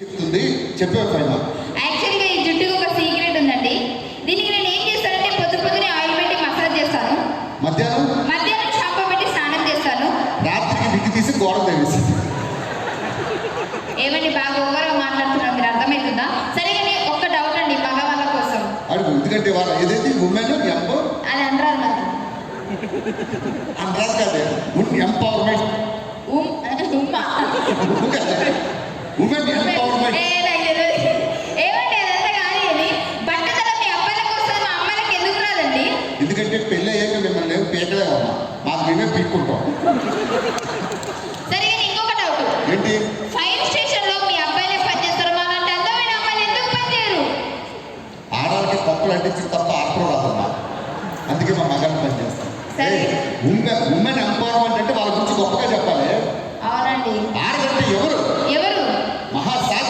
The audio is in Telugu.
చెప్తుంది చెప్పే పైన. యాక్చువల్గా ఈ జుట్టుకు ఒక సీక్రెట్ ఉందండి. దీనికి నేను ఏం చేస్తానంటే పొద్దునే ఆయిల్ పెట్టి మసాజ్ చేస్తాను, మధ్యాహ్నం షాంపూ పెట్టి స్నానం చేస్తాను, రాత్రికి విక్కి తీసి గోడ తెలిసి. ఏమండి బాగా ఓవర్గా మాట్లాడుతున్నారు, మీరు అర్థమవుతుందా? సరే కానీ ఒక్క డౌట్ అండి మగవాళ్ళ కోసం. అడుగు, ఎందుకంటే వాళ్ళు ఏదైతే ఉమెన్ ఎంపో అది అంటారు మరి అంటారు కదే ఎంపవర్మెంట్ ఉమెన్ ఎంపవర్మెంట్. ఏమండి అదంతా కానీ అని బట్టతల మీ అబ్బాయిల కోసం మా అమ్మాయిలకు ఎందుకు రాదండి? ఎందుకంటే పెళ్ళి అయ్యాక మిమ్మల్ని పీకలే అమ్మా, మాకు మేమే పీక్కుంటాం. సరే కానీ ఇంకొక డౌట్ ఏంటి? ఫైర్ స్టేషన్ లో మీ అబ్బాయిలే పనిచేస్తారు, మా లాంటి అందమైన అమ్మాయిలు ఎందుకు పనిచేయరు? ఆడవాళ్ళకి కప్పులు అంటించి తప్ప ఆడటం రాదమ్మా, అందుకే మా మగాన్ని పనిచేస్తాం. సరే. ఉమెన్ ఎంపవర్మెంట్ అంటే వాళ్ళ గురించి గొప్పగా చెప్పాలి. అవునండి. ఆడదంటే ఎవరు? ఎవరు?